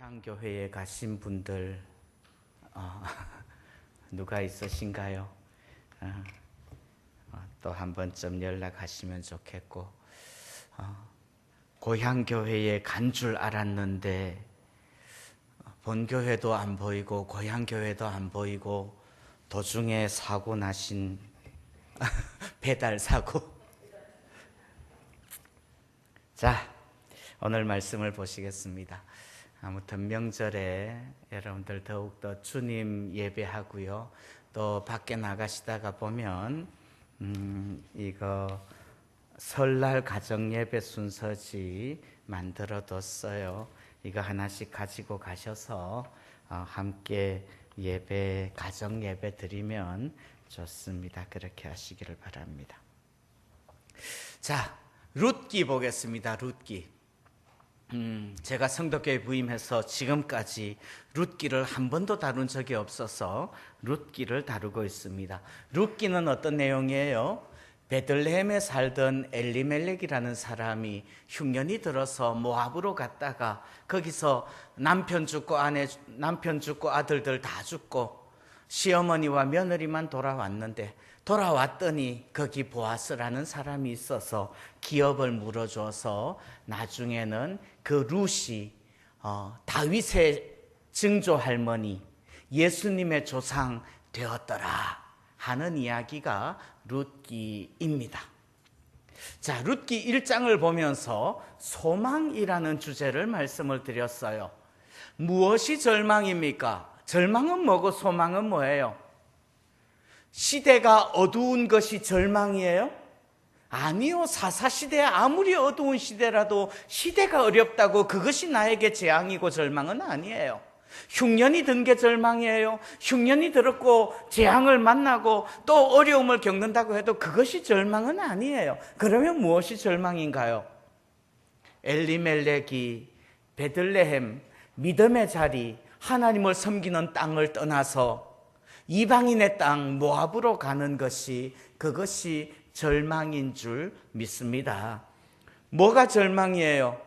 향교회에 가신 분들 누가 있으신가요? 또 한 번쯤 연락하시면 좋겠고, 고향교회에 간 줄 알았는데 본교회도 안 보이고 고향교회도 안 보이고 도중에 사고 나신 배달 사고. 자, 오늘 말씀을 보시겠습니다. 아무튼 명절에 여러분들 더욱더 주님 예배하고요. 또 밖에 나가시다가 보면 이거 설날 가정 예배 순서지 만들어뒀어요. 이거 하나씩 가지고 가셔서 함께 예배, 가정 예배 드리면 좋습니다. 그렇게 하시기를 바랍니다. 자, 룻기 보겠습니다. 룻기. 제가 성도교회 부임해서 지금까지 룻기를 한 번도 다룬 적이 없어서 룻기를 다루고 있습니다. 룻기는 어떤 내용이에요? 베들레헴에 살던 엘리멜렉이라는 사람이 흉년이 들어서 모압으로 갔다가 거기서 남편 죽고 아들들 다 죽고 시어머니와 며느리만 돌아왔는데, 돌아왔더니 거기 보아스라는 사람이 있어서 기업을 물어줘서 나중에는 그 룻이 다윗의 증조 할머니, 예수님의 조상 되었더라 하는 이야기가 룻기입니다. 자, 룻기 1장을 보면서 소망이라는 주제를 말씀을 드렸어요. 무엇이 절망입니까? 절망은 뭐고 소망은 뭐예요? 시대가 어두운 것이 절망이에요? 아니요. 사사시대 아무리 어두운 시대라도 시대가 어렵다고 그것이 나에게 재앙이고 절망은 아니에요. 흉년이 든 게 절망이에요. 흉년이 들었고 재앙을 만나고 또 어려움을 겪는다고 해도 그것이 절망은 아니에요. 그러면 무엇이 절망인가요? 엘리멜렉이 베들레헴 믿음의 자리, 하나님을 섬기는 땅을 떠나서 이방인의 땅 모압으로 가는 것이, 그것이 절망인 줄 믿습니다. 뭐가 절망이에요?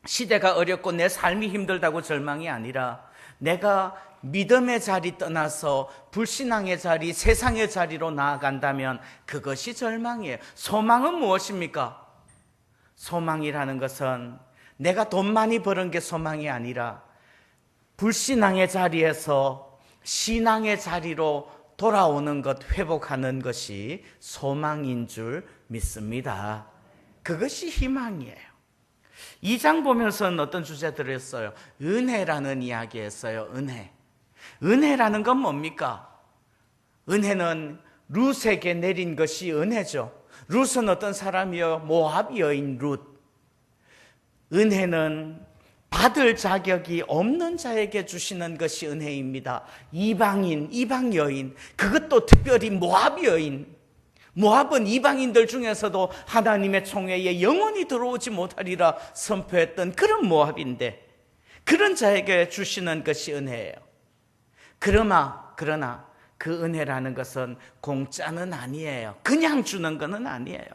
시대가 어렵고 내 삶이 힘들다고 절망이 아니라 내가 믿음의 자리 떠나서 불신앙의 자리, 세상의 자리로 나아간다면 그것이 절망이에요. 소망은 무엇입니까? 소망이라는 것은 내가 돈 많이 버는 게 소망이 아니라 불신앙의 자리에서 신앙의 자리로 돌아오는 것, 회복하는 것이 소망인 줄 믿습니다. 그것이 희망이에요. 2장 보면서는 어떤 주제들을 했어요? 은혜라는 이야기했어요. 은혜라는 건 뭡니까? 은혜는 룻에게 내린 것이 은혜죠. 룻은 어떤 사람이요? 모압 여인 룻. 은혜는 받을 자격이 없는 자에게 주시는 것이 은혜입니다. 이방인, 이방 여인, 그것도 특별히 모압 여인. 모압은 이방인들 중에서도 하나님의 총회에 영원히 들어오지 못하리라 선포했던 그런 모압인데, 그런 자에게 주시는 것이 은혜예요. 그러나 그 은혜라는 것은 공짜는 아니에요. 그냥 주는 것은 아니에요.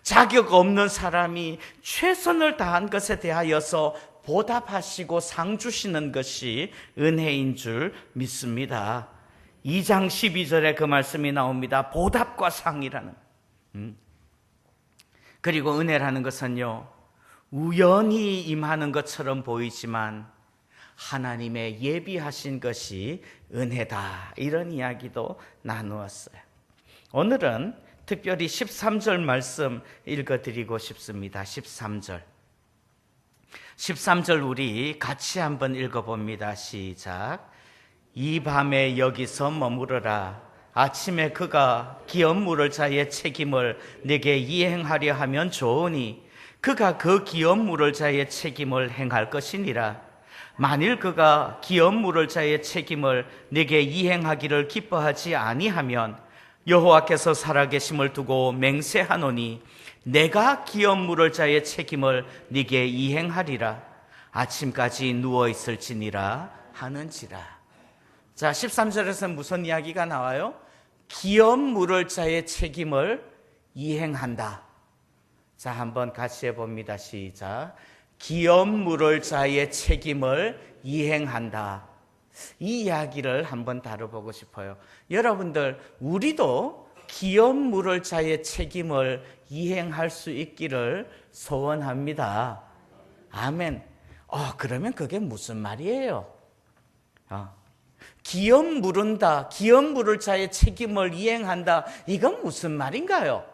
자격 없는 사람이 최선을 다한 것에 대하여서 보답하시고 상 주시는 것이 은혜인 줄 믿습니다. 2장 12절에 그 말씀이 나옵니다. 보답과 상이라는. 그리고 은혜라는 것은요, 우연히 임하는 것처럼 보이지만 하나님의 예비하신 것이 은혜다, 이런 이야기도 나누었어요. 오늘은 특별히 13절 말씀 읽어드리고 싶습니다. 13절 우리 같이 한번 읽어봅니다. 시작. 이 밤에 여기서 머무르라. 아침에 그가 기업 물을 자의 책임을 내게 이행하려 하면 좋으니 그가 그 기업 물을 자의 책임을 행할 것이니라. 만일 그가 기업 물을 자의 책임을 내게 이행하기를 기뻐하지 아니하면 여호와께서 살아계심을 두고 맹세하노니 내가 기업 물을 자의 책임을 네게 이행하리라. 아침까지 누워있을지니라 하는지라. 자, 13절에서 무슨 이야기가 나와요? 기업 물을 자의 책임을 이행한다. 자, 한번 같이 해봅니다. 시작. 기업 물을 자의 책임을 이행한다. 이 이야기를 한번 다뤄보고 싶어요. 여러분들, 우리도 기업 물을 자의 책임을 이행할 수 있기를 소원합니다. 아멘. 그러면 그게 무슨 말이에요? 기업 물은다, 기업 물을 자의 책임을 이행한다. 이건 무슨 말인가요?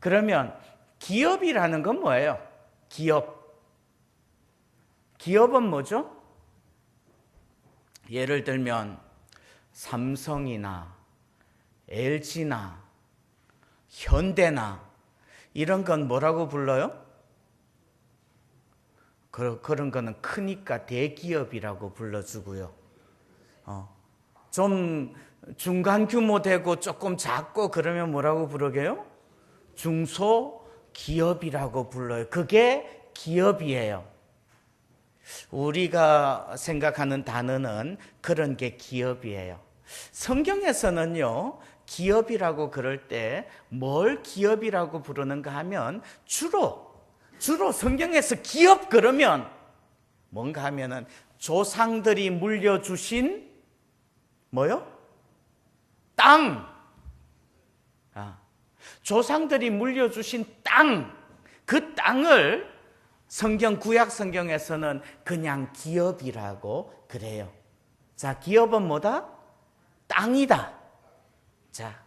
그러면 기업이라는 건 뭐예요? 기업은 뭐죠? 예를 들면 삼성이나 LG나 현대나 이런 건 뭐라고 불러요? 그런 거는 크니까 대기업이라고 불러주고요. 좀 중간 규모 되고 조금 작고 그러면 뭐라고 부르게요? 중소기업이라고 불러요. 그게 기업이에요. 우리가 생각하는 단어는 그런 게 기업이에요. 성경에서는요, 기업이라고 그럴 때 뭘 기업이라고 부르는가 하면 주로 성경에서 기업 그러면 뭔가 하면은 조상들이 물려주신 뭐요? 땅. 조상들이 물려주신 땅. 그 땅을 구약 성경에서는 그냥 기업이라고 그래요. 자, 기업은 뭐다? 땅이다. 자,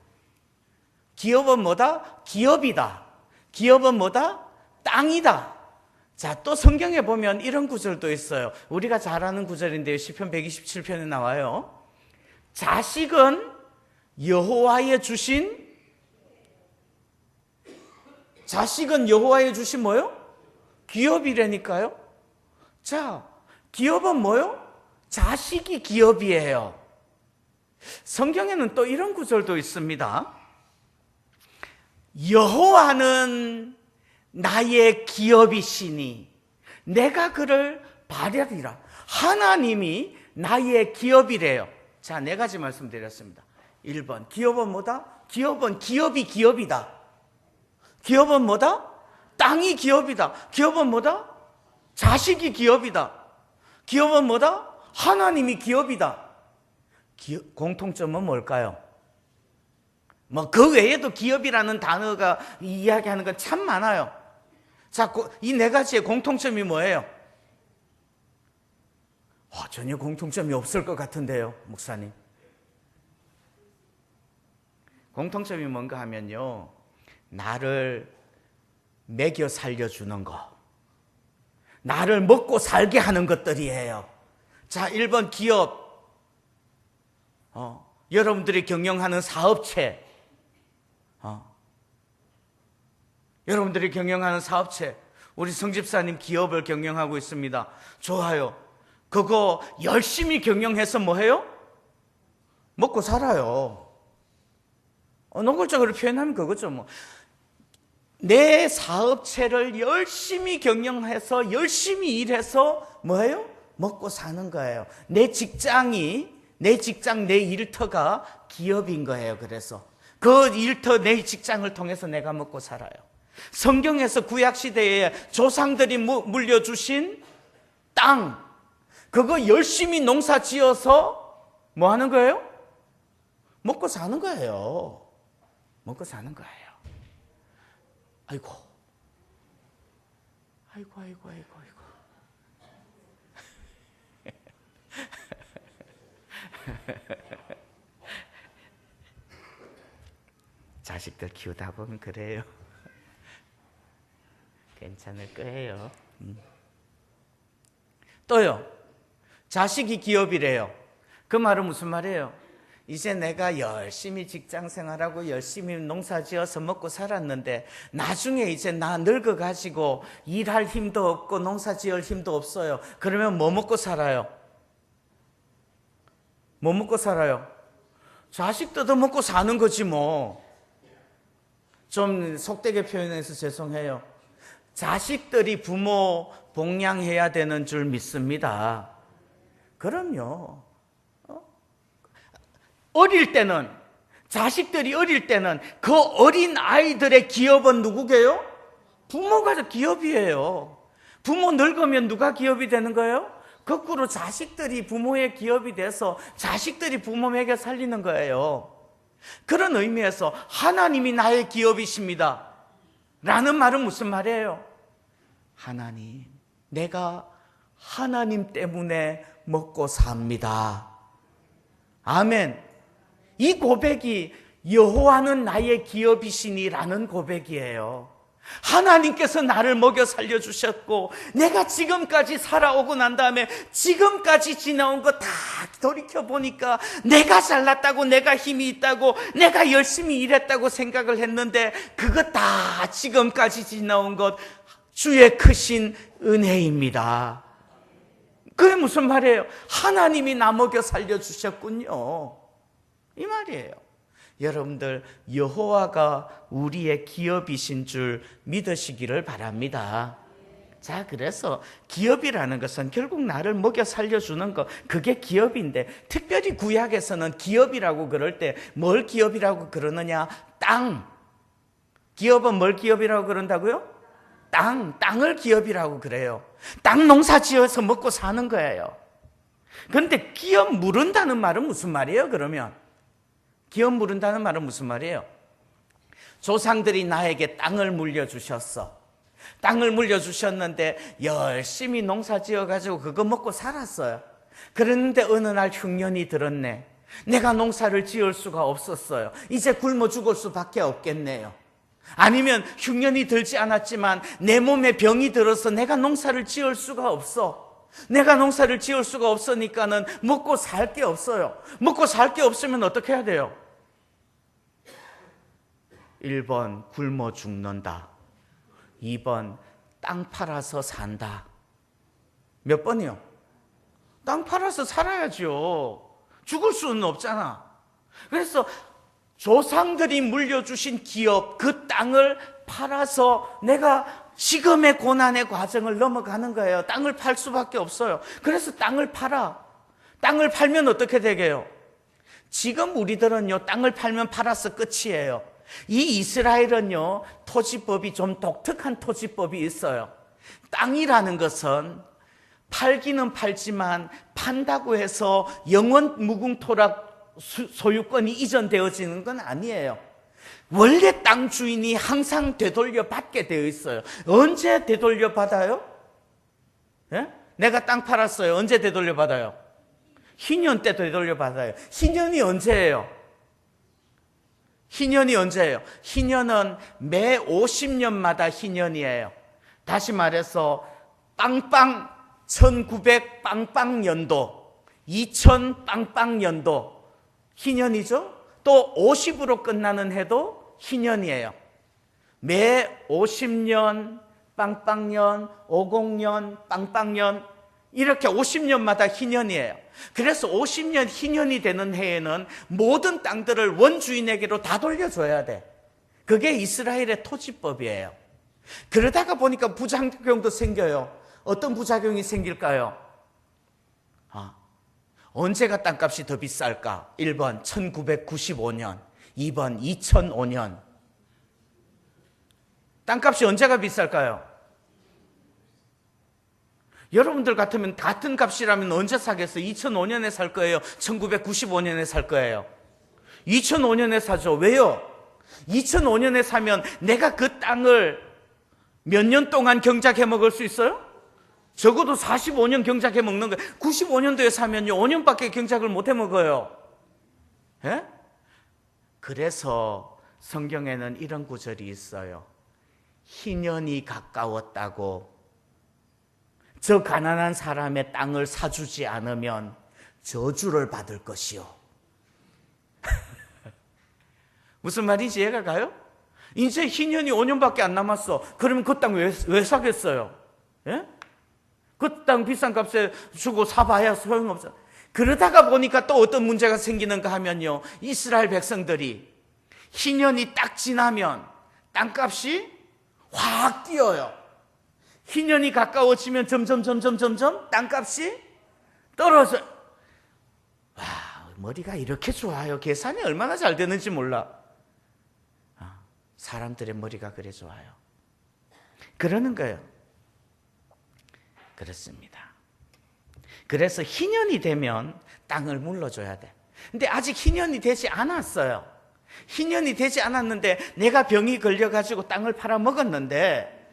기업은 뭐다? 기업이다. 기업은 뭐다? 땅이다. 자, 또 성경에 보면 이런 구절도 있어요. 우리가 잘 아는 구절인데요. 시편 127편에 나와요. 자식은 여호와의 주신 뭐요? 기업이라니까요. 자, 기업은 뭐요? 자식이 기업이에요. 성경에는 또 이런 구절도 있습니다. 여호와는 나의 기업이시니 내가 그를 바라리라. 하나님이 나의 기업이래요. 자, 네 가지 말씀드렸습니다. 1번, 기업은 뭐다? 기업은 기업이다. 기업은 뭐다? 땅이 기업이다. 기업은 뭐다? 자식이 기업이다. 기업은 뭐다? 하나님이 기업이다. 공통점은 뭘까요? 그 외에도 기업이라는 단어가 이야기하는 건 참 많아요. 자, 이 네 가지의 공통점이 뭐예요? 전혀 공통점이 없을 것 같은데요, 목사님. 공통점이 뭔가 하면요, 나를 먹여 살려주는 거, 나를 먹고 살게 하는 것들이에요. 자, 1번 기업. 여러분들이 경영하는 사업체. 여러분들이 경영하는 사업체. 우리 성집사님 기업을 경영하고 있습니다. 좋아요. 그거 열심히 경영해서 뭐해요? 먹고 살아요. 노골적으로 표현하면 그거죠. 내 사업체를 열심히 경영해서 열심히 일해서 뭐예요? 먹고 사는 거예요. 내 일터가 기업인 거예요. 그래서 그 일터, 내 직장을 통해서 내가 먹고 살아요. 성경에서 구약시대에 조상들이 물려주신 땅, 그거 열심히 농사 지어서 뭐 하는 거예요? 먹고 사는 거예요. 먹고 사는 거예요. 아이고. 자식들 키우다 보면 그래요. 괜찮을 거예요. 또요, 자식이 기업이래요. 그 말은 무슨 말이에요? 이제 내가 열심히 직장 생활하고 열심히 농사 지어서 먹고 살았는데 나중에 이제 나 늙어가지고 일할 힘도 없고 농사 지을 힘도 없어요. 그러면 뭐 먹고 살아요? 뭐 먹고 살아요? 자식 뜯어먹고 사는 거지 뭐. 좀 속되게 표현해서 죄송해요. 자식들이 부모 복양해야 되는 줄 믿습니다. 그럼요. 자식들이 어릴 때는 그 어린 아이들의 기업은 누구게요? 부모가 기업이에요. 부모 늙으면 누가 기업이 되는 거예요? 거꾸로 자식들이 부모의 기업이 돼서 자식들이 부모 먹여 살리는 거예요. 그런 의미에서 하나님이 나의 기업이십니다 라는 말은 무슨 말이에요? 하나님, 내가 하나님 때문에 먹고 삽니다. 아멘. 이 고백이 여호와는 나의 기업이시니라는 고백이에요. 하나님께서 나를 먹여 살려주셨고 내가 지금까지 살아오고 난 다음에 지금까지 지나온 거 다 돌이켜보니까 내가 잘났다고, 내가 힘이 있다고, 내가 열심히 일했다고 생각을 했는데 그거 다 지금까지 지나온 것 주의 크신 은혜입니다. 그게 무슨 말이에요? 하나님이 나 먹여 살려주셨군요, 이 말이에요. 여러분들, 여호와가 우리의 기업이신 줄 믿으시기를 바랍니다. 자, 그래서 기업이라는 것은 결국 나를 먹여 살려주는 것, 그게 기업인데, 특별히 구약에서는 기업이라고 그럴 때 뭘 기업이라고 그러느냐? 땅. 기업은 뭘 기업이라고 그런다고요? 땅을 기업이라고 그래요. 땅 농사 지어서 먹고 사는 거예요. 그런데 기업 물은다는 말은 무슨 말이에요, 그러면? 기업 물은다는 말은 무슨 말이에요? 조상들이 나에게 땅을 물려주셨어. 땅을 물려주셨는데 열심히 농사 지어가지고 그거 먹고 살았어요. 그랬는데 어느 날 흉년이 들었네. 내가 농사를 지을 수가 없었어요. 이제 굶어 죽을 수밖에 없겠네요. 아니면 흉년이 들지 않았지만 내 몸에 병이 들어서 내가 농사를 지을 수가 없어. 내가 농사를 지을 수가 없으니까는 먹고 살 게 없어요. 먹고 살 게 없으면 어떻게 해야 돼요? 1번 굶어 죽는다. 2번 땅 팔아서 산다. 몇 번이요? 땅 팔아서 살아야죠. 죽을 수는 없잖아. 그래서 조상들이 물려주신 기업, 그 땅을 팔아서 내가 지금의 고난의 과정을 넘어가는 거예요. 땅을 팔 수밖에 없어요. 그래서 땅을 팔아. 땅을 팔면 어떻게 되게요? 지금 우리들은요, 땅을 팔면 팔아서 끝이에요. 이 이스라엘은요, 토지법이 좀 독특한 토지법이 있어요. 땅이라는 것은 팔기는 팔지만 판다고 해서 영원 무궁토락 소유권이 이전되어지는 건 아니에요. 원래 땅 주인이 항상 되돌려 받게 되어 있어요. 언제 되돌려 받아요? 예? 내가 땅 팔았어요. 언제 되돌려 받아요? 희년 때 되돌려 받아요. 희년이 언제예요? 희년이 언제예요? 희년은 매 50년마다 희년이에요. 다시 말해서 빵빵 1900 빵빵년도, 2000 빵빵년도 희년이죠. 또 50으로 끝나는 해도 희년이에요. 매 50년 빵빵년, 50년 빵빵년, 이렇게 50년마다 희년이에요. 그래서 50년 희년이 되는 해에는 모든 땅들을 원주인에게로 다 돌려줘야 돼. 그게 이스라엘의 토지법이에요. 그러다가 보니까 부작용도 생겨요. 어떤 부작용이 생길까요? 언제가 땅값이 더 비쌀까? 1번 1995년, 2번 2005년. 땅값이 언제가 비쌀까요? 여러분들 같으면 같은 값이라면 언제 사겠어요? 2005년에 살 거예요? 1995년에 살 거예요? 2005년에 사죠. 왜요? 2005년에 사면 내가 그 땅을 몇 년 동안 경작해 먹을 수 있어요? 적어도 45년 경작해 먹는 거예요. 95년도에 사면요, 5년밖에 경작을 못 해 먹어요. 예? 그래서 성경에는 이런 구절이 있어요. 희년이 가까웠다고 저 가난한 사람의 땅을 사주지 않으면 저주를 받을 것이요. 무슨 말인지 이해가 가요? 이제 희년이 5년밖에 안 남았어. 그러면 그 땅 왜 사겠어요? 예? 그 땅 비싼 값에 주고 사봐야 소용없어. 그러다가 보니까 또 어떤 문제가 생기는가 하면요, 이스라엘 백성들이 희년이 딱 지나면 땅값이 확 뛰어요. 희년이 가까워지면 점점 땅값이 떨어져요. 와, 머리가 이렇게 좋아요. 계산이 얼마나 잘 되는지 몰라. 사람들의 머리가 그래 좋아요. 그러는 거예요. 그렇습니다. 그래서 희년이 되면 땅을 물러줘야 돼. 근데 아직 희년이 되지 않았어요. 희년이 되지 않았는데 내가 병이 걸려가지고 땅을 팔아먹었는데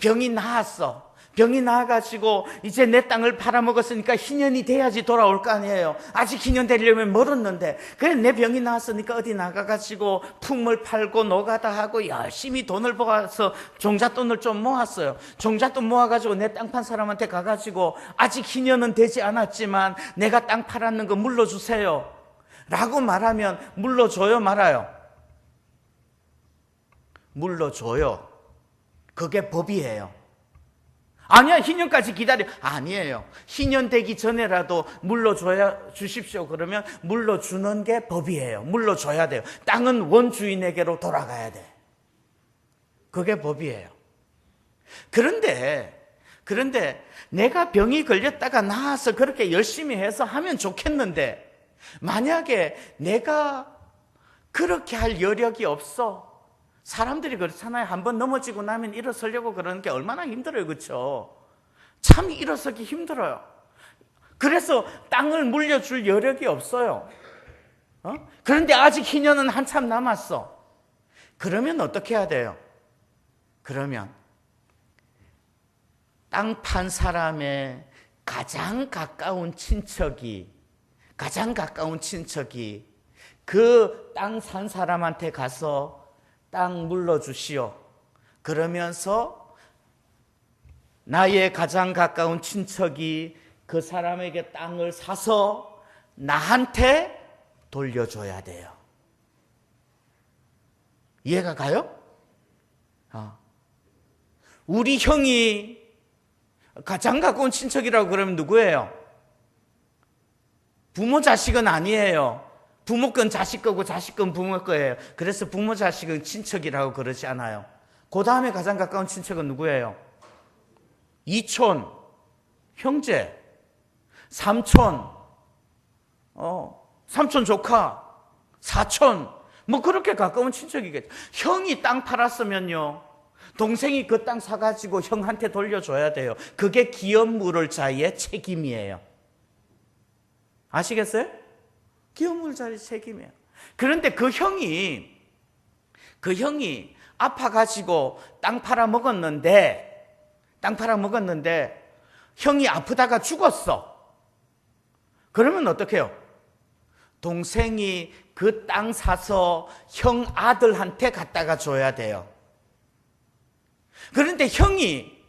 병이 나았어. 병이 나아가지고 이제 내 땅을 팔아먹었으니까 희년이 돼야지 돌아올 거 아니에요. 아직 희년 되려면 멀었는데, 그래 내 병이 나았으니까 어디 나가가지고 품을 팔고 노가다 하고 열심히 돈을 모아서 종잣돈을 좀 모았어요. 종잣돈 모아가지고 내 땅 판 사람한테 가가지고 아직 희년은 되지 않았지만 내가 땅 팔았는 거 물러주세요 라고 말하면 물러줘요, 말아요? 물러줘요. 그게 법이에요. 아니야, 희년까지 기다려. 아니에요. 희년 되기 전에라도 물러줘야 주십시오. 그러면 물러주는 게 법이에요. 물러줘야 돼요. 땅은 원주인에게로 돌아가야 돼. 그게 법이에요. 그런데 내가 병이 걸렸다가 나아서 그렇게 열심히 해서 하면 좋겠는데, 만약에 내가 그렇게 할 여력이 없어. 사람들이 그렇잖아요. 한번 넘어지고 나면 일어서려고 그러는 게 얼마나 힘들어요. 그렇죠? 참 일어서기 힘들어요. 그래서 땅을 물려줄 여력이 없어요. 그런데 아직 희년은 한참 남았어. 그러면 어떻게 해야 돼요? 그러면 땅 판 사람의 가장 가까운 친척이 그 땅 산 사람한테 가서 땅 물러주시오. 그러면서 나의 가장 가까운 친척이 그 사람에게 땅을 사서 나한테 돌려줘야 돼요. 이해가 가요? 우리 형이 가장 가까운 친척이라고 그러면 누구예요? 부모 자식은 아니에요. 부모 건 자식 거고 자식 건 부모 거예요. 그래서 부모 자식은 친척이라고 그러지 않아요. 그 다음에 가장 가까운 친척은 누구예요? 이촌, 형제, 삼촌, 삼촌 조카, 사촌, 뭐 그렇게 가까운 친척이겠죠. 형이 땅 팔았으면요, 동생이 그 땅 사가지고 형한테 돌려줘야 돼요. 그게 기업 물을 자의 책임이에요. 아시겠어요? 기업 물을 자의 책임이에요. 그런데 그 형이 아파가지고 땅 팔아먹었는데 형이 아프다가 죽었어. 그러면 어떻게 해요? 동생이 그 땅 사서 형 아들한테 갖다가 줘야 돼요. 그런데 형이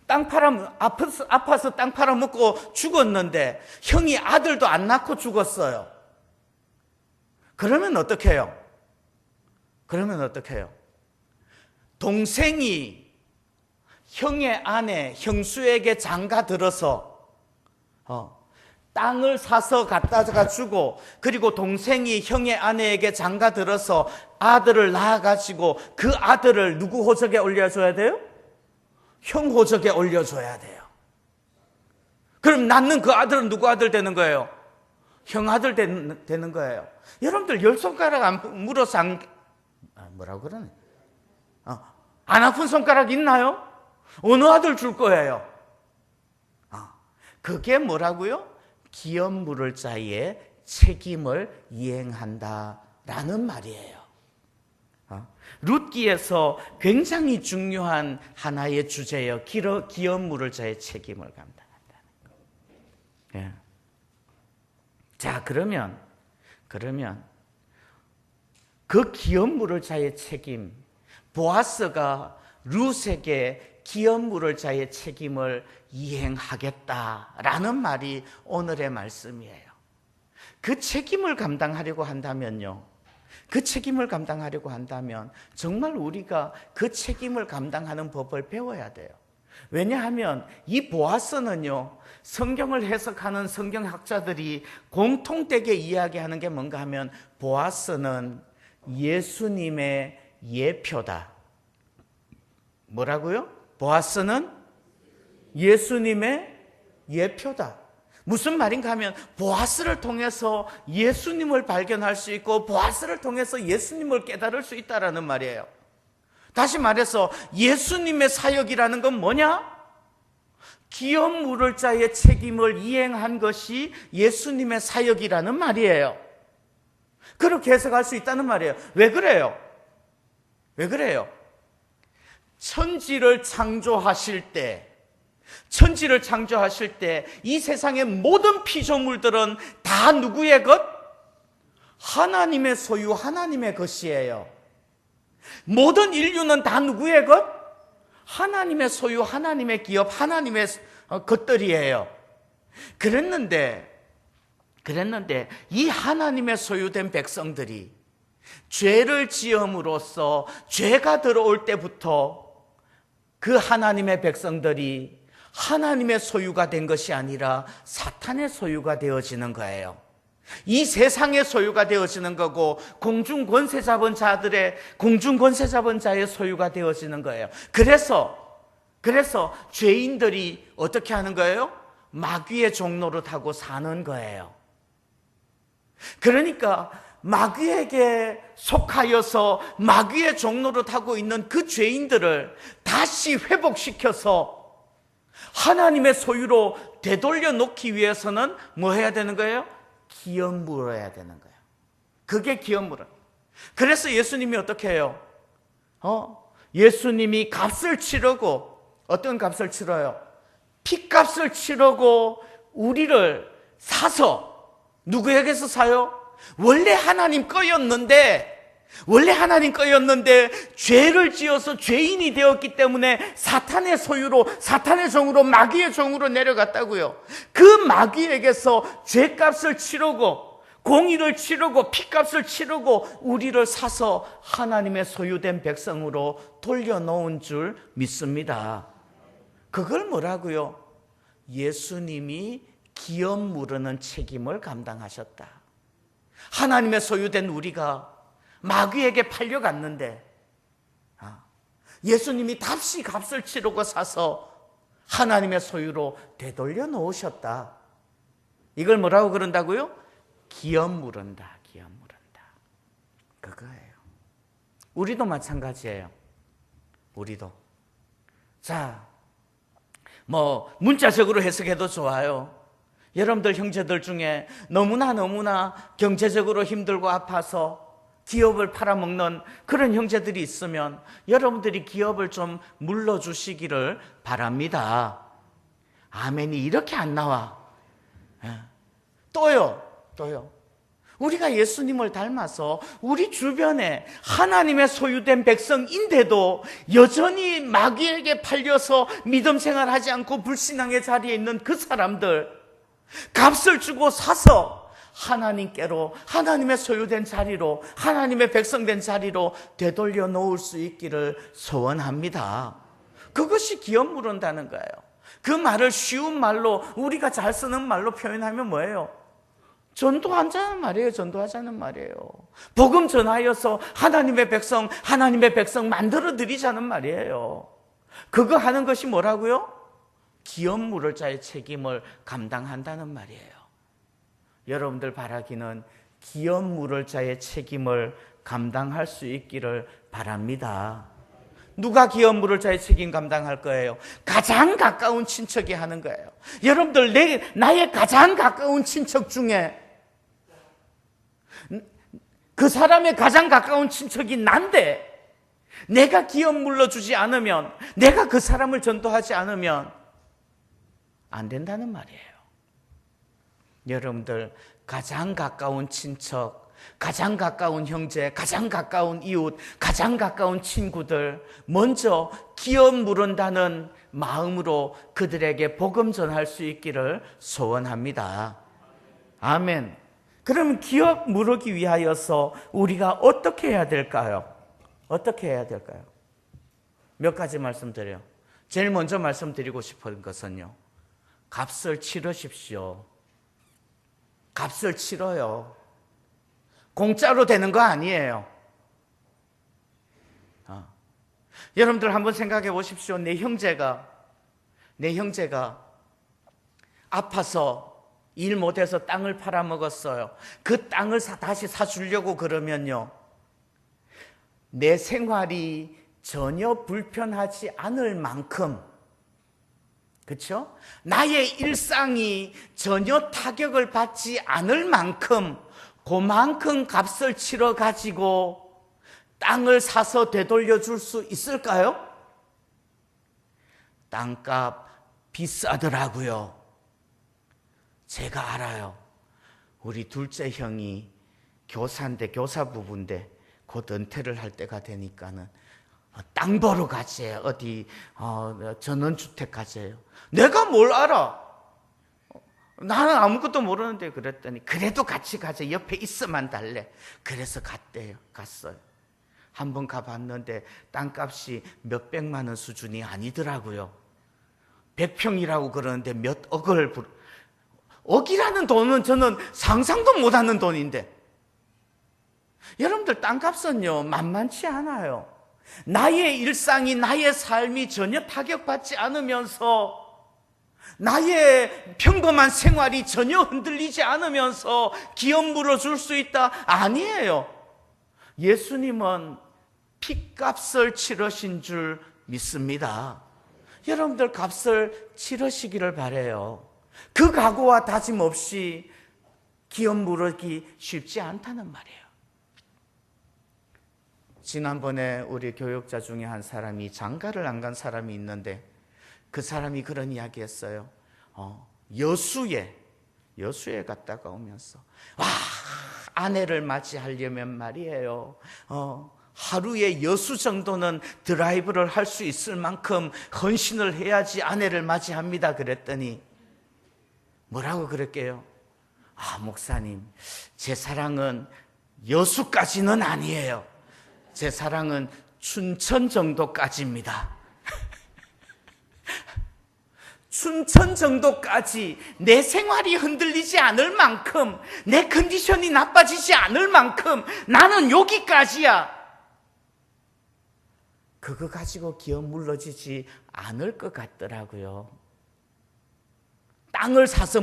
아파서 땅 팔아먹고 죽었는데 형이 아들도 안 낳고 죽었어요. 그러면 어떻게 해요? 동생이 형의 아내, 형수에게 장가 들어서 땅을 사서 갖다가 주고, 그리고 동생이 형의 아내에게 장가 들어서 아들을 낳아가지고 그 아들을 누구 호적에 올려줘야 돼요? 형 호적에 올려줘야 돼요. 그럼 낳는 그 아들은 누구 아들 되는 거예요? 형 아들 되는 거예요. 여러분들 열 손가락 안 물어서 뭐라고 그러네? 안 아픈 손가락 있나요? 어느 아들 줄 거예요? 그게 뭐라고요? 기업 물을 자의 책임을 이행한다라는 말이에요. 룻기에서 굉장히 중요한 하나의 주제예요. 기업 물을 자의 책임을 감당한다는 거. 예. 자, 그러면 그 기업 물을 자의 책임, 보아스가 룻에게 기업 물을 자의 책임을 이행하겠다라는 말이 오늘의 말씀이에요. 그 책임을 감당하려고 한다면 정말 우리가 그 책임을 감당하는 법을 배워야 돼요. 왜냐하면 이 보아스는요, 성경을 해석하는 성경학자들이 공통되게 이야기하는 게 뭔가 하면, 보아스는 예수님의 예표다. 뭐라고요? 보아스는 예수님의 예표다. 무슨 말인가 하면, 보아스를 통해서 예수님을 발견할 수 있고 보아스를 통해서 예수님을 깨달을 수 있다라는 말이에요. 다시 말해서 예수님의 사역이라는 건 뭐냐? 기업 물을 자의 책임을 이행한 것이 예수님의 사역이라는 말이에요. 그렇게 해석할 수 있다는 말이에요. 왜 그래요? 왜 그래요? 천지를 창조하실 때 이 세상의 모든 피조물들은 다 누구의 것? 하나님의 소유, 하나님의 것이에요. 모든 인류는 다 누구의 것? 하나님의 소유, 하나님의 기업, 하나님의 것들이에요. 그랬는데 이 하나님의 소유된 백성들이 죄를 지음으로써 죄가 들어올 때부터 그 하나님의 백성들이 하나님의 소유가 된 것이 아니라 사탄의 소유가 되어지는 거예요. 이 세상의 소유가 되어지는 거고 공중 권세 잡은 자의 소유가 되어지는 거예요. 그래서 죄인들이 어떻게 하는 거예요? 마귀의 종로를 타고 사는 거예요. 그러니까 마귀에게 속하여서 마귀의 종로를 타고 있는 그 죄인들을 다시 회복시켜서 하나님의 소유로 되돌려 놓기 위해서는 뭐 해야 되는 거예요? 기업 물어야 되는 거예요. 그게 기업 물어. 그래서 예수님이 어떻게 해요? 예수님이 값을 치르고, 어떤 값을 치러요? 피값을 치르고 우리를 사서, 누구에게서 사요? 원래 하나님 거였는데 죄를 지어서 죄인이 되었기 때문에 사탄의 소유로, 사탄의 종으로, 마귀의 종으로 내려갔다고요. 그 마귀에게서 죄값을 치르고 공의를 치르고 피값을 치르고 우리를 사서 하나님의 소유된 백성으로 돌려놓은 줄 믿습니다. 그걸 뭐라고요? 예수님이 기업 물으는 책임을 감당하셨다. 하나님의 소유된 우리가 마귀에게 팔려갔는데 예수님이 답시 값을 치르고 사서 하나님의 소유로 되돌려 놓으셨다. 이걸 뭐라고 그런다고요? 기업 물은다. 기업 물은다. 그거예요. 우리도 마찬가지예요. 우리도. 자, 문자적으로 해석해도 좋아요. 여러분들 형제들 중에 너무나 경제적으로 힘들고 아파서 기업을 팔아먹는 그런 형제들이 있으면 여러분들이 기업을 좀 물러주시기를 바랍니다. 아멘이 이렇게 안 나와. 또요. 우리가 예수님을 닮아서 우리 주변에 하나님의 소유된 백성인데도 여전히 마귀에게 팔려서 믿음 생활하지 않고 불신앙의 자리에 있는 그 사람들, 값을 주고 사서 하나님께로, 하나님의 소유된 자리로, 하나님의 백성된 자리로 되돌려 놓을 수 있기를 소원합니다. 그것이 기업 물은다는 거예요. 그 말을 쉬운 말로, 우리가 잘 쓰는 말로 표현하면 뭐예요? 전도하자는 말이에요. 복음 전하여서 하나님의 백성 만들어 드리자는 말이에요. 그거 하는 것이 뭐라고요? 기업 물을 자의 책임을 감당한다는 말이에요. 여러분들 바라기는 기업 물을 자의 책임을 감당할 수 있기를 바랍니다. 누가 기업 물을 자의 책임 감당할 거예요? 가장 가까운 친척이 하는 거예요. 여러분들, 나의 가장 가까운 친척 중에 그 사람의 가장 가까운 친척이 난데 내가 기업 물러주지 않으면, 내가 그 사람을 전도하지 않으면 안 된다는 말이에요. 여러분들 가장 가까운 친척, 가장 가까운 형제, 가장 가까운 이웃, 가장 가까운 친구들 먼저 기업 물은다는 마음으로 그들에게 복음 전할 수 있기를 소원합니다. 아멘. 그럼 기업 물으기 위하여서 우리가 어떻게 해야 될까요? 어떻게 해야 될까요? 몇 가지 말씀드려요. 제일 먼저 말씀드리고 싶은 것은요, 값을 치르십시오. 값을 치러요. 공짜로 되는 거 아니에요. 여러분들 한번 생각해 보십시오. 내 형제가 아파서 일 못해서 땅을 팔아먹었어요. 그 땅을 다시 사주려고 그러면요, 내 생활이 전혀 불편하지 않을 만큼, 그렇죠? 나의 일상이 전혀 타격을 받지 않을 만큼, 그만큼 값을 치러 가지고 땅을 사서 되돌려 줄 수 있을까요? 땅값 비싸더라고요. 제가 알아요. 우리 둘째 형이 교사인데, 교사 부부인데 곧 은퇴를 할 때가 되니까는 땅 보러 가재요. 어디 전원주택 가재요. 내가 뭘 알아? 나는 아무것도 모르는데. 그랬더니 그래도 같이 가자. 옆에 있어만 달래. 그래서 갔대요. 갔어요. 한번 가봤는데 땅값이 몇백만 원 수준이 아니더라고요. 100평이라고 그러는데 몇 억을 억이라는 돈은 저는 상상도 못하는 돈인데, 여러분들 땅값은요 만만치 않아요. 나의 일상이, 나의 삶이 전혀 타격받지 않으면서, 나의 평범한 생활이 전혀 흔들리지 않으면서 기업 물어줄 수 있다? 아니에요. 예수님은 핏값을 치르신 줄 믿습니다. 여러분들 값을 치르시기를 바라요. 그 각오와 다짐 없이 기업 물기 쉽지 않다는 말이에요. 지난번에 우리 교육자 중에 한 사람이 장가를 안 간 사람이 있는데, 그 사람이 그런 이야기 했어요. 여수에 갔다가 오면서, 아내를 맞이하려면 말이에요, 하루에 여수 정도는 드라이브를 할 수 있을 만큼 헌신을 해야지 아내를 맞이합니다. 그랬더니 뭐라고 그럴게요? 목사님, 제 사랑은 여수까지는 아니에요. 제 사랑은 춘천 정도까지입니다. 춘천 정도까지 내 생활이 흔들리지 않을 만큼, 내 컨디션이 나빠지지 않을 만큼 나는 여기까지야. 그거 가지고 기업 물러지지 않을 것 같더라고요. 땅을 사서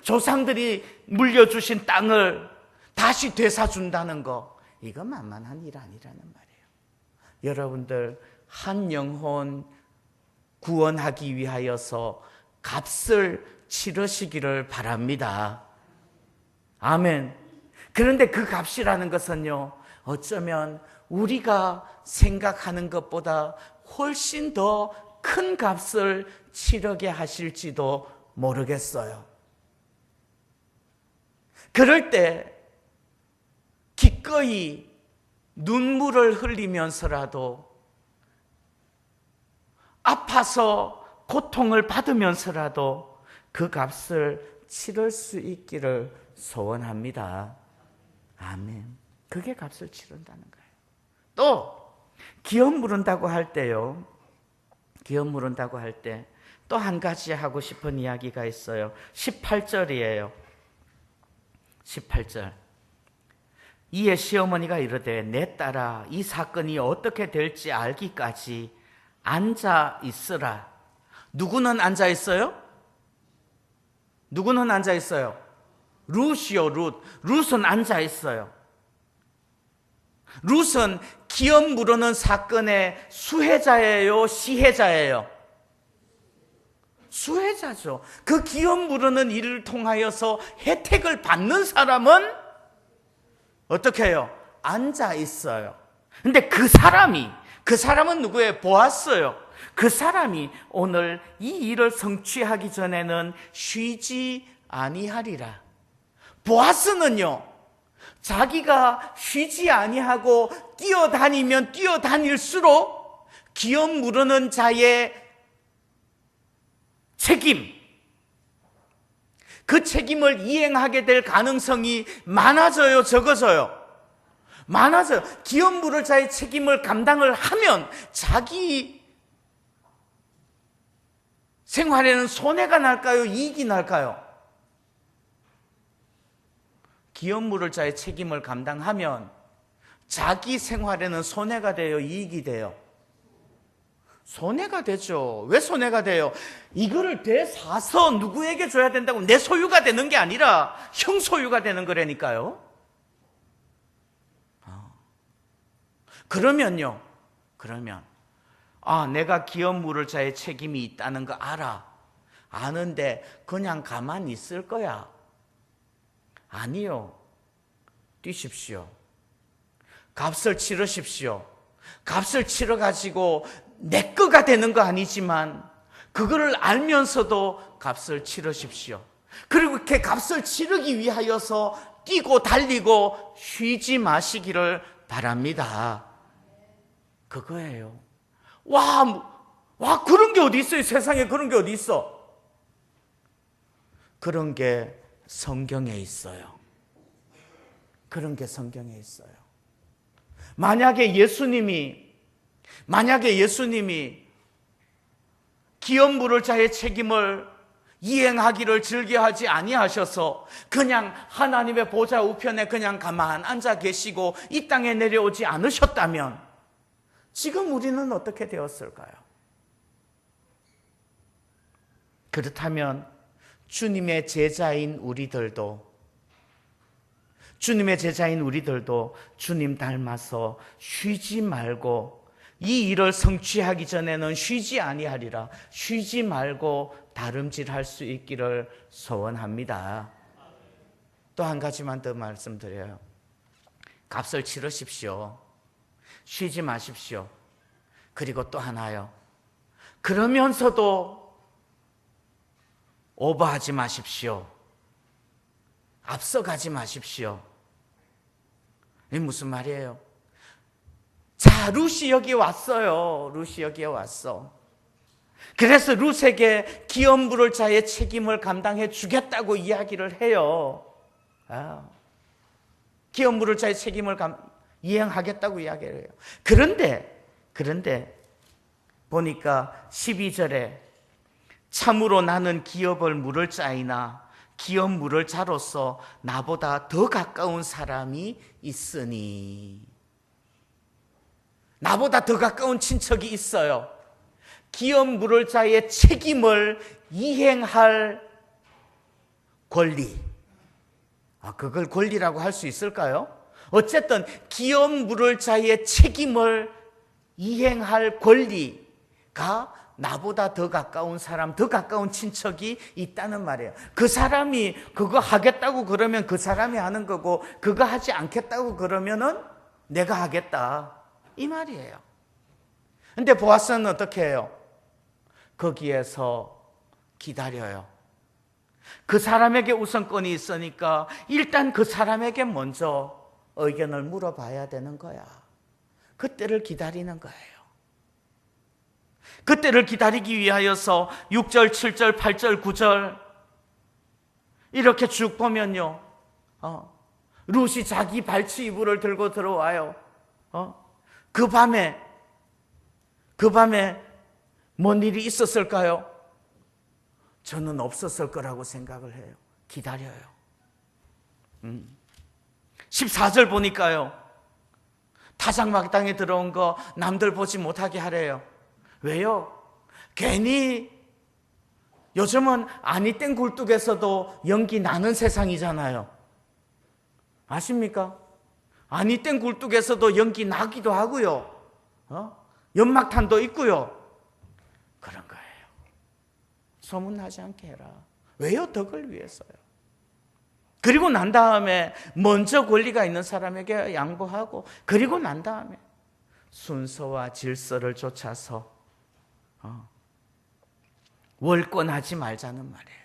조상들이 물려주신 땅을 다시 되사준다는 거, 이거 만만한 일 아니라는 말이에요. 여러분들 한 영혼 구원하기 위하여서 값을 치르시기를 바랍니다. 아멘. 그런데 그 값이라는 것은요, 어쩌면 우리가 생각하는 것보다 훨씬 더 큰 값을 치르게 하실지도 모르겠어요. 그럴 때 기꺼이 눈물을 흘리면서라도, 아파서 고통을 받으면서라도 그 값을 치를 수 있기를 소원합니다. 아멘. 그게 값을 치른다는 거예요. 또 기업 물은다고 할 때요, 기업 물은다고 할 때 또 한 가지 하고 싶은 이야기가 있어요. 18절이에요. 18절. 이에 시어머니가 이르되, 내 딸아, 이 사건이 어떻게 될지 알기까지 앉아 있으라. 누구는 앉아 있어요? 누구는 앉아 있어요? 룻이요, 룻. 룻은 앉아 있어요. 룻은 기업 물으는 사건의 수혜자예요, 시혜자예요? 수혜자죠. 그 기업 물으는 일을 통하여서 혜택을 받는 사람은 어떻게 해요? 앉아 있어요. 근데 그 사람은 누구예요? 보았어요. 그 사람이 오늘 이 일을 성취하기 전에는 쉬지 아니하리라. 보아스는요, 자기가 쉬지 아니하고 뛰어다니면 뛰어다닐수록 기업 물으는 자의 책임, 그 책임을 이행하게 될 가능성이 많아져요, 적어져요? 많아져요. 기업 물을 자의 책임을 감당을 하면 자기 생활에는 손해가 날까요? 이익이 날까요? 기업 물을 자의 책임을 감당하면 자기 생활에는 손해가 돼요, 이익이 돼요? 손해가 되죠. 왜 손해가 돼요? 이거를 되사서 누구에게 줘야 된다고 내 소유가 되는 게 아니라 형 소유가 되는 거라니까요. 그러면 아, 내가 기업 물을 자의 책임이 있다는 거 알아. 아는데 그냥 가만히 있을 거야? 아니요. 뛰십시오. 값을 치르십시오. 값을 치러가지고 내 거가 되는 거 아니지만 그거를 알면서도 값을 치르십시오. 그리고 이렇게 값을 치르기 위하여서 뛰고 달리고 쉬지 마시기를 바랍니다. 그거예요. 와, 그런 게 어디 있어요? 세상에 그런 게 어디 있어? 그런 게 성경에 있어요. 그런 게 성경에 있어요. 만약에 예수님이 기업 물을 자의 책임을 이행하기를 즐겨하지 아니하셔서 그냥 하나님의 보좌 우편에 그냥 가만 앉아 계시고 이 땅에 내려오지 않으셨다면 지금 우리는 어떻게 되었을까요? 그렇다면 주님의 제자인 우리들도 주님 닮아서 쉬지 말고 이 일을 성취하기 전에는 쉬지 아니하리라. 쉬지 말고 다름질할 수 있기를 소원합니다. 또 한 가지만 더 말씀드려요. 값을 치르십시오. 쉬지 마십시오. 그리고 또 하나요. 그러면서도 오버하지 마십시오. 앞서가지 마십시오. 이게 무슨 말이에요? 자, 룻이 여기 왔어요. 룻이 여기에 왔어. 그래서 룻에게 기업 물을 자의 책임을 감당해 주겠다고 이야기를 해요. 기업 물을 자의 책임을 이행하겠다고 이야기를 해요. 그런데 보니까 12절에 참으로 나는 기업을 물을 자이나 기업 물을 자로서 나보다 더 가까운 사람이 있으니, 나보다 더 가까운 친척이 있어요. 기업 물을 자의 책임을 이행할 권리. 그걸 권리라고 할 수 있을까요? 어쨌든 기업 물을 자의 책임을 이행할 권리가 나보다 더 가까운 사람, 더 가까운 친척이 있다는 말이에요. 그 사람이 그거 하겠다고 그러면 그 사람이 하는 거고, 그거 하지 않겠다고 그러면은 내가 하겠다, 이 말이에요. 근데 보아스는 어떻게 해요? 거기에서 기다려요. 그 사람에게 우선권이 있으니까 일단 그 사람에게 먼저 의견을 물어봐야 되는 거야. 그때를 기다리는 거예요. 그때를 기다리기 위하여서 6절, 7절, 8절, 9절 이렇게 쭉 보면요, 룻이 자기 발치 이불을 들고 들어와요. 그 밤에 뭔 일이 있었을까요? 저는 없었을 거라고 생각을 해요. 기다려요. 14절 보니까요, 타작마당에 들어온 거 남들 보지 못하게 하래요. 왜요? 괜히 요즘은 아니 땡 굴뚝에서도 연기 나는 세상이잖아요. 아십니까? 아니 땡 굴뚝에서도 연기 나기도 하고요. 연막탄도 있고요. 그런 거예요. 소문나지 않게 해라. 왜요? 덕을 위해서요. 그리고 난 다음에 먼저 권리가 있는 사람에게 양보하고, 그리고 난 다음에 순서와 질서를 쫓아서 월권하지 말자는 말이에요.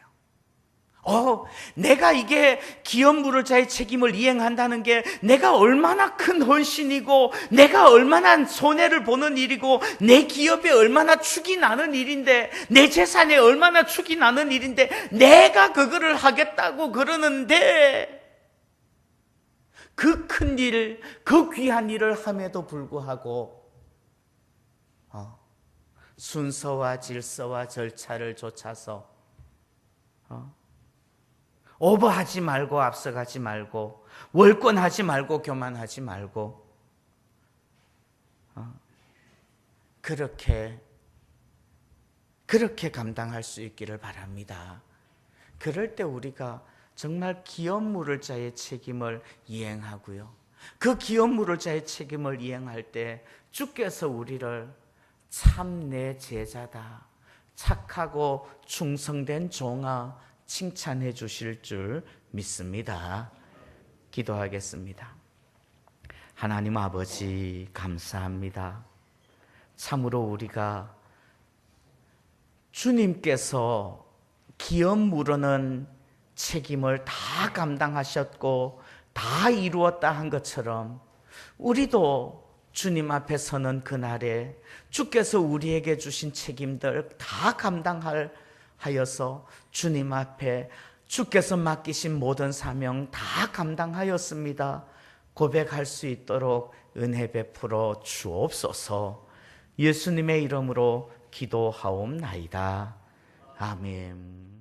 내가 이게 기업 물을 자의 책임을 이행한다는 게 내가 얼마나 큰 헌신이고, 내가 얼마나 손해를 보는 일이고, 내 기업에 얼마나 축이 나는 일인데, 내 재산에 얼마나 축이 나는 일인데, 내가 그거를 하겠다고 그러는데, 그 큰 일, 그 귀한 일을 함에도 불구하고 순서와 질서와 절차를 쫓아서 오버하지 말고, 앞서가지 말고, 월권하지 말고, 교만하지 말고, 그렇게 감당할 수 있기를 바랍니다. 그럴 때 우리가 정말 기업 물을 자의 책임을 이행하고요, 그 기업 물을 자의 책임을 이행할 때 주께서 우리를 참 내 제자다, 착하고 충성된 종아, 칭찬해 주실 줄 믿습니다. 기도하겠습니다. 하나님 아버지, 감사합니다. 참으로 우리가 주님께서 기업 무르는 책임을 다 감당하셨고 다 이루었다 한 것처럼 우리도 주님 앞에 서는 그날에 주께서 우리에게 주신 책임들 다 감당하여서 주님 앞에 주께서 맡기신 모든 사명 다 감당하였습니다 고백할 수 있도록 은혜 베풀어 주옵소서. 예수님의 이름으로 기도하옵나이다. 아멘.